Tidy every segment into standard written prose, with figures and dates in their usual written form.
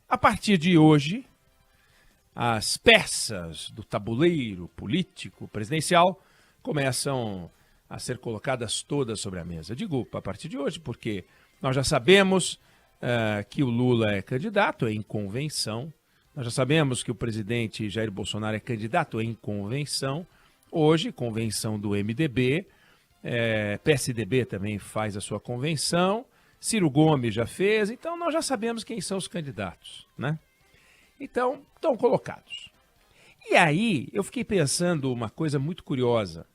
A partir de hoje, as peças do tabuleiro político presidencial começam a ser colocadas todas sobre a mesa. Digo a partir de hoje, porque nós já sabemos que o Lula é candidato em convenção, nós já sabemos que o presidente Jair Bolsonaro é candidato em convenção, hoje, convenção do MDB, PSDB também faz a sua convenção, Ciro Gomes já fez, então nós já sabemos quem são os candidatos, né? Então, estão colocados. E aí, eu fiquei pensando uma coisa muito curiosa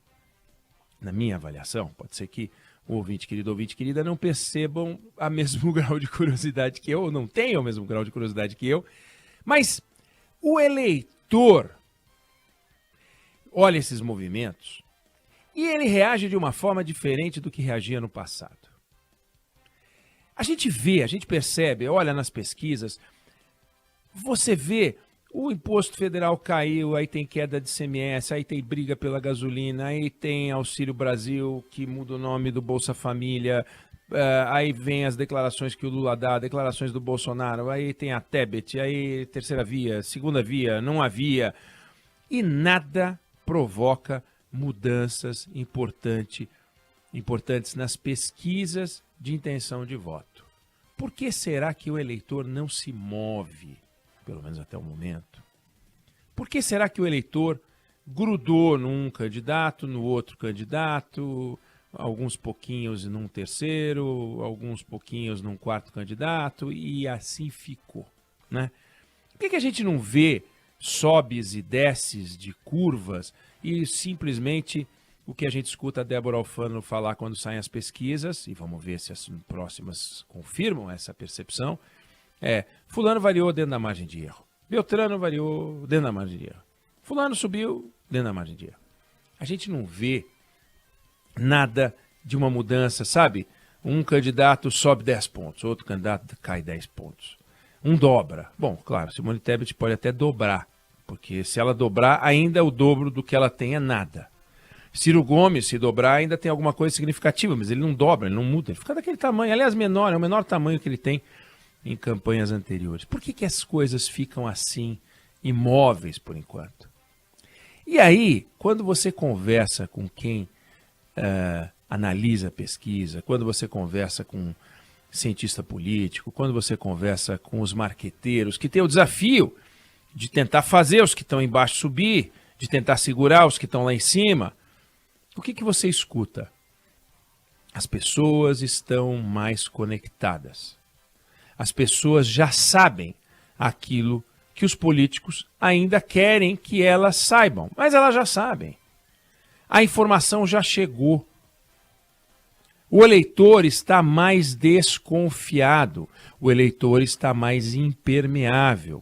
na minha avaliação. Pode ser que o ouvinte querido, ouvinte querida, não percebam o mesmo grau de curiosidade que eu, ou não tenham o mesmo grau de curiosidade que eu, mas o eleitor olha esses movimentos e ele reage de uma forma diferente do que reagia no passado. A gente vê, a gente percebe, olha nas pesquisas, você vê o imposto federal caiu, aí tem queda de ICMS, aí tem briga pela gasolina, aí tem Auxílio Brasil, que muda o nome do Bolsa Família, aí vem as declarações que o Lula dá, declarações do Bolsonaro, aí tem a Tebet, aí terceira via, segunda via, não havia. E nada provoca mudanças importantes nas pesquisas de intenção de voto. Por que será que o eleitor não se move? Pelo menos até o momento. Por que será que o eleitor grudou num candidato, no outro candidato, alguns pouquinhos num terceiro, alguns pouquinhos num quarto candidato, e assim ficou, né? Por que a gente não vê sobes e desces de curvas e simplesmente o que a gente escuta a Débora Alfano falar quando saem as pesquisas, e vamos ver se as próximas confirmam essa percepção, fulano variou dentro da margem de erro. Beltrano variou dentro da margem de erro. Fulano subiu dentro da margem de erro. A gente não vê nada de uma mudança, sabe? Um candidato sobe 10 pontos, outro candidato cai 10 pontos. Um dobra. Bom, claro, Simone Tebet pode até dobrar, porque se ela dobrar, ainda o dobro do que ela tem é nada. Ciro Gomes, se dobrar, ainda tem alguma coisa significativa, mas ele não dobra, ele não muda, ele fica daquele tamanho. Aliás, menor, é o menor tamanho que ele tem em campanhas anteriores. Por que as coisas ficam assim, imóveis por enquanto? E aí, quando você conversa com quem analisa a pesquisa, quando você conversa com cientista político, quando você conversa com os marqueteiros, que tem o desafio de tentar fazer os que estão embaixo subir, de tentar segurar os que estão lá em cima, o que você escuta? As pessoas estão mais conectadas. As pessoas já sabem aquilo que os políticos ainda querem que elas saibam, mas elas já sabem. A informação já chegou. O eleitor está mais desconfiado, o eleitor está mais impermeável.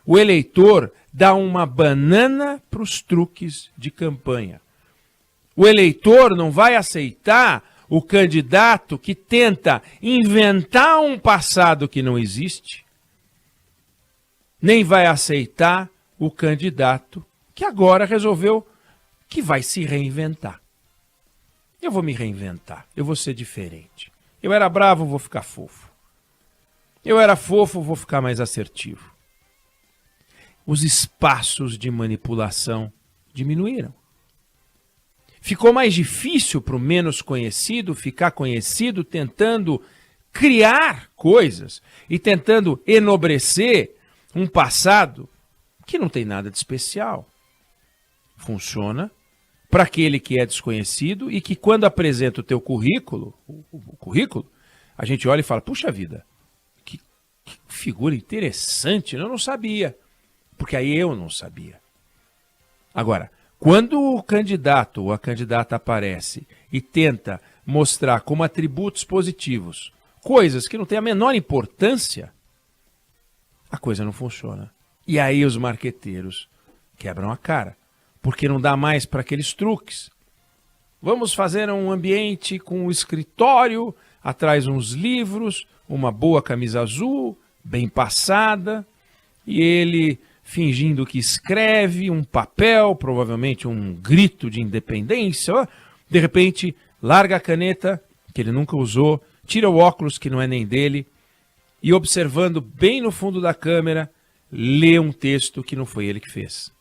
O eleitor dá uma banana para os truques de campanha. O eleitor não vai aceitar o candidato que tenta inventar um passado que não existe, nem vai aceitar o candidato que agora resolveu que vai se reinventar. Eu vou me reinventar, eu vou ser diferente. Eu era bravo, vou ficar fofo. Eu era fofo, vou ficar mais assertivo. Os espaços de manipulação diminuíram. Ficou mais difícil para o menos conhecido ficar conhecido tentando criar coisas e tentando enobrecer um passado que não tem nada de especial. Funciona para aquele que é desconhecido e que quando apresenta o teu currículo, a gente olha e fala, puxa vida, que figura interessante, eu não sabia, porque aí eu não sabia. Agora, quando o candidato ou a candidata aparece e tenta mostrar como atributos positivos coisas que não têm a menor importância, a coisa não funciona. E aí os marqueteiros quebram a cara, porque não dá mais para aqueles truques. Vamos fazer um ambiente com um escritório, atrás uns livros, uma boa camisa azul, bem passada, e ele fingindo que escreve um papel, provavelmente um grito de independência, de repente larga a caneta, que ele nunca usou, tira o óculos, que não é nem dele, e, observando bem no fundo da câmera, lê um texto que não foi ele que fez.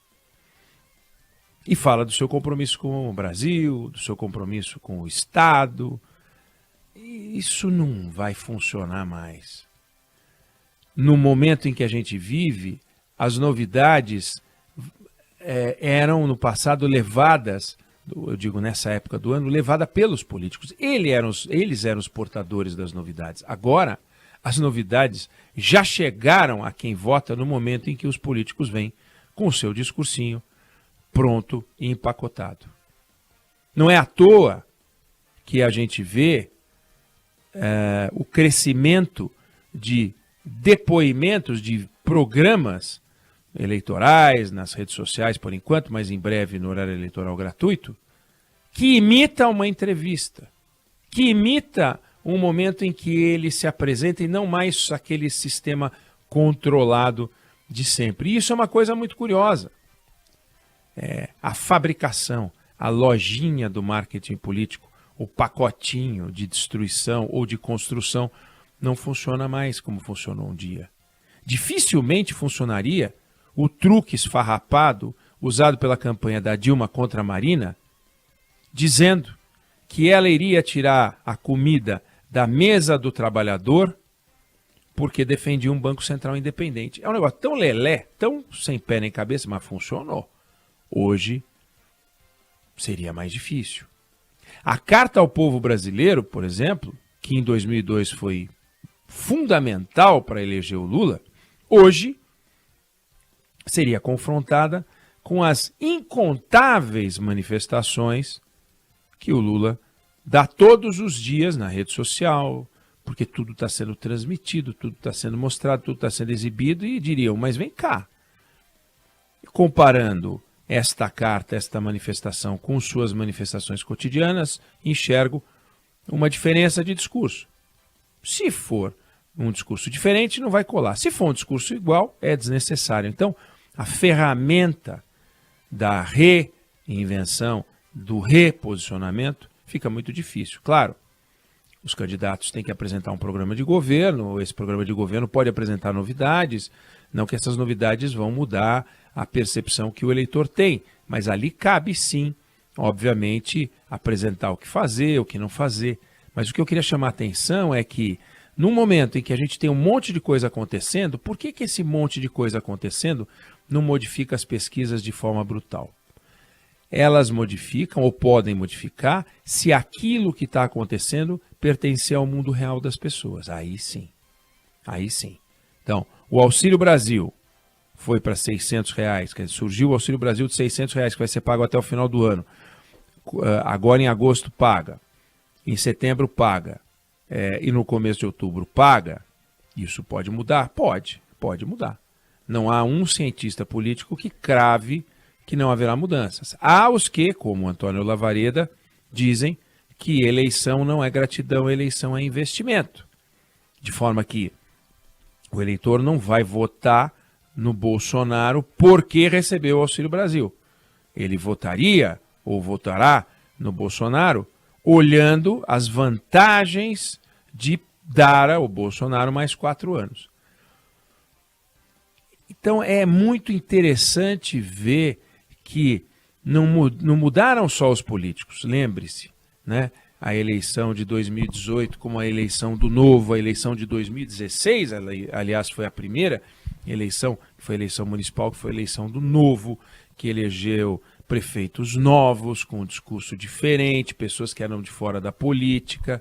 E fala do seu compromisso com o Brasil, do seu compromisso com o Estado. Isso não vai funcionar mais. No momento em que a gente vive, as novidades eram no passado levadas, eu digo nessa época do ano, levada pelos políticos. Eles eram os portadores das novidades. Agora, as novidades já chegaram a quem vota no momento em que os políticos vêm com o seu discursinho pronto e empacotado. Não é à toa que a gente vê o crescimento de depoimentos de programas eleitorais nas redes sociais, por enquanto, mas em breve no horário eleitoral gratuito, que imita uma entrevista, que imita um momento em que ele se apresenta e não mais aquele sistema controlado de sempre. E isso é uma coisa muito curiosa. A fabricação, a lojinha do marketing político, o pacotinho de destruição ou de construção não funciona mais como funcionou um dia. Dificilmente funcionaria o truque esfarrapado usado pela campanha da Dilma contra a Marina, dizendo que ela iria tirar a comida da mesa do trabalhador porque defendia um Banco Central independente. É um negócio tão lelé, tão sem pé nem cabeça, mas funcionou. Hoje seria mais difícil. A Carta ao Povo Brasileiro, por exemplo, que em 2002 foi fundamental para eleger o Lula, hoje seria confrontada com as incontáveis manifestações que o Lula dá todos os dias na rede social, porque tudo está sendo transmitido, tudo está sendo mostrado, tudo está sendo exibido, e diriam, mas vem cá, comparando esta carta, esta manifestação com suas manifestações cotidianas, enxergo uma diferença de discurso. Se for um discurso diferente, não vai colar. Se for um discurso igual, é desnecessário. Então, a ferramenta da reinvenção, do reposicionamento, fica muito difícil. Claro, os candidatos têm que apresentar um programa de governo, esse programa de governo pode apresentar novidades, não que essas novidades vão mudar a percepção que o eleitor tem, mas ali cabe sim, obviamente, apresentar o que fazer, o que não fazer. Mas o que eu queria chamar a atenção é que, no momento em que a gente tem um monte de coisa acontecendo, por que esse monte de coisa acontecendo não modifica as pesquisas de forma brutal? Elas modificam ou podem modificar se aquilo que está acontecendo pertencer ao mundo real das pessoas. Aí sim. Aí sim. Então, o Auxílio Brasil foi para R$600, quer dizer, surgiu o Auxílio Brasil de R$600, que vai ser pago até o final do ano. Agora em agosto paga, em setembro paga, e no começo de outubro paga. Isso pode mudar? Pode mudar. Não há um cientista político que crave que não haverá mudanças. Há os que, como Antônio Lavareda, dizem que eleição não é gratidão, eleição é investimento. De forma que o eleitor não vai votar no Bolsonaro porque recebeu o Auxílio Brasil. Ele votaria ou votará no Bolsonaro olhando as vantagens de dar ao Bolsonaro mais 4 anos. Então é muito interessante ver que não mudaram só os políticos. Lembre-se, né? A eleição de 2018 como a eleição do Novo, a eleição de 2016, aliás, foi a primeira eleição, que foi a eleição municipal, que foi a eleição do Novo, que elegeu prefeitos novos, com um discurso diferente, pessoas que eram de fora da política.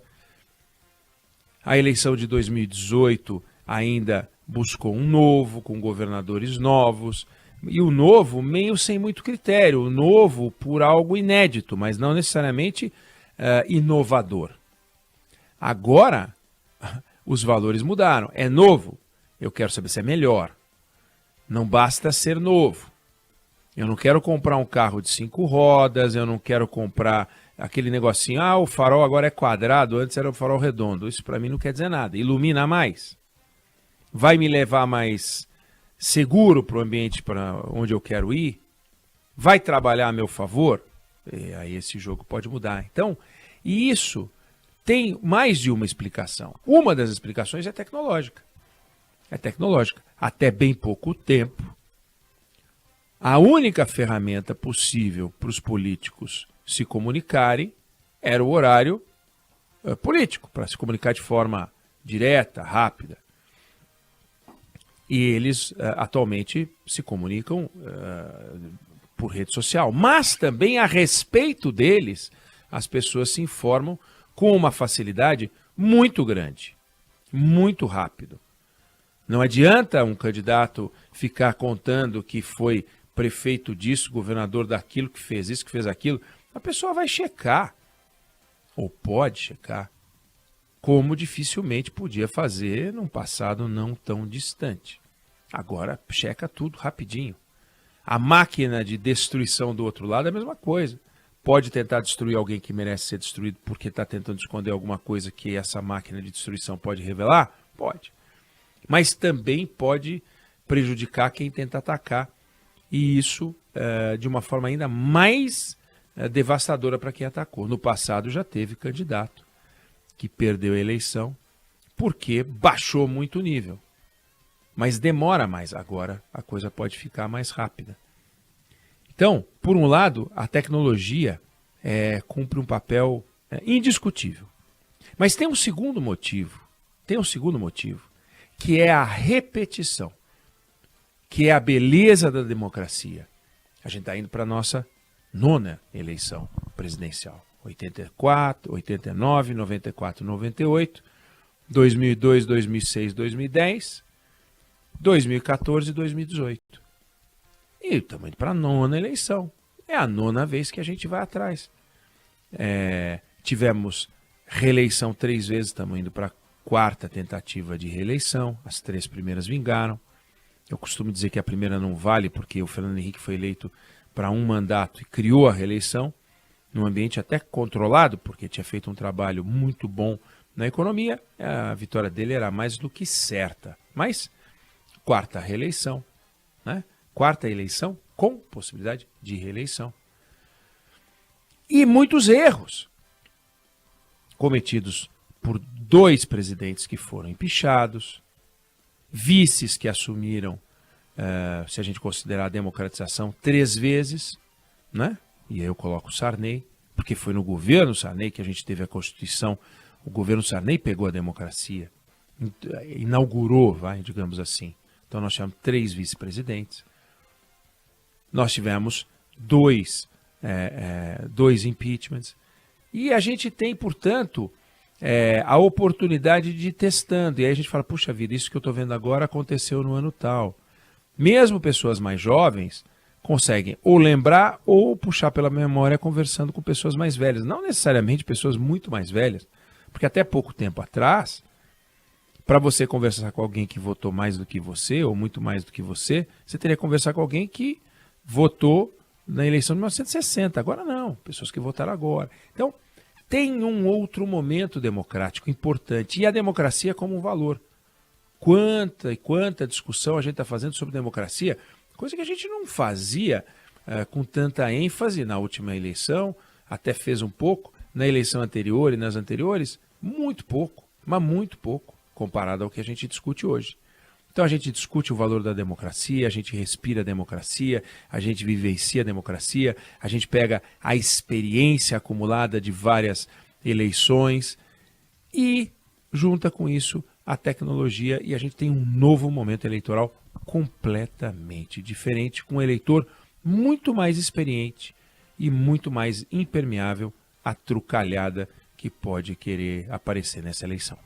A eleição de 2018 ainda buscou um novo, com governadores novos, e o novo meio sem muito critério, o novo por algo inédito, mas não necessariamente inovador. Agora, os valores mudaram. É novo, eu quero saber se é melhor. Não basta ser novo. Eu não quero comprar um carro de 5 rodas, eu não quero comprar aquele negocinho, o farol agora é quadrado, antes era o farol redondo. Isso para mim não quer dizer nada. Ilumina mais. Vai me levar mais seguro para o ambiente para onde eu quero ir? Vai trabalhar a meu favor? E aí esse jogo pode mudar. Então, e isso tem mais de uma explicação. Uma das explicações é tecnológica. é tecnológica. Até bem pouco tempo, a única ferramenta possível para os políticos se comunicarem era o horário político, para se comunicar de forma direta, rápida. E eles atualmente se comunicam por rede social. Mas também a respeito deles, as pessoas se informam com uma facilidade muito grande, muito rápido. Não adianta um candidato ficar contando que foi prefeito disso, governador daquilo, que fez isso, que fez aquilo. A pessoa vai checar, ou pode checar, como dificilmente podia fazer num passado não tão distante. Agora checa tudo rapidinho. A máquina de destruição do outro lado é a mesma coisa. Pode tentar destruir alguém que merece ser destruído porque está tentando esconder alguma coisa que essa máquina de destruição pode revelar? Pode. Mas também pode prejudicar quem tenta atacar. E isso de uma forma ainda mais devastadora para quem atacou. No passado já teve candidato que perdeu a eleição porque baixou muito o nível. Mas demora mais. Agora a coisa pode ficar mais rápida. Então, por um lado, a tecnologia cumpre um papel indiscutível. Mas tem um segundo motivo. Que é a repetição. Que é a beleza da democracia. A gente está indo para a nossa 9ª eleição presidencial. 84, 89, 94, 98, 2002, 2006, 2010, 2014 e 2018. E estamos indo para a 9ª eleição. É a 9ª vez que a gente vai atrás. Tivemos reeleição 3 vezes, estamos indo para a 4ª tentativa de reeleição. As 3 primeiras vingaram. Eu costumo dizer que a primeira não vale, porque o Fernando Henrique foi eleito para um mandato e criou a reeleição, num ambiente até controlado, porque tinha feito um trabalho muito bom na economia. A vitória dele era mais do que certa. Mas, 4ª reeleição, né? 4ª eleição com possibilidade de reeleição. E muitos erros cometidos por 2 presidentes que foram empichados, vices que assumiram, se a gente considerar a democratização, 3 vezes, né? E aí eu coloco o Sarney, porque foi no governo Sarney que a gente teve a Constituição. O governo Sarney pegou a democracia, inaugurou, digamos assim. Então nós tivemos 3 vice-presidentes. Nós tivemos 2 impeachments. E a gente tem, portanto, a oportunidade de ir testando. E aí a gente fala, puxa vida, isso que eu estou vendo agora aconteceu no ano tal. Mesmo pessoas mais jovens conseguem ou lembrar ou puxar pela memória conversando com pessoas mais velhas. Não necessariamente pessoas muito mais velhas, porque até pouco tempo atrás, para você conversar com alguém que votou mais do que você ou muito mais do que você, você teria que conversar com alguém que votou na eleição de 1960. Agora não, pessoas que votaram agora. Então, tem um outro momento democrático importante. E a democracia como um valor. Quanta discussão a gente está fazendo sobre democracia, coisa que a gente não fazia com tanta ênfase na última eleição, até fez um pouco, na eleição anterior e nas anteriores, muito pouco, mas muito pouco, comparado ao que a gente discute hoje. Então a gente discute o valor da democracia, a gente respira a democracia, a gente vivencia a democracia, a gente pega a experiência acumulada de várias eleições e junta com isso a tecnologia e a gente tem um novo momento eleitoral completamente diferente, com um eleitor muito mais experiente e muito mais impermeável à trucalhada que pode querer aparecer nessa eleição.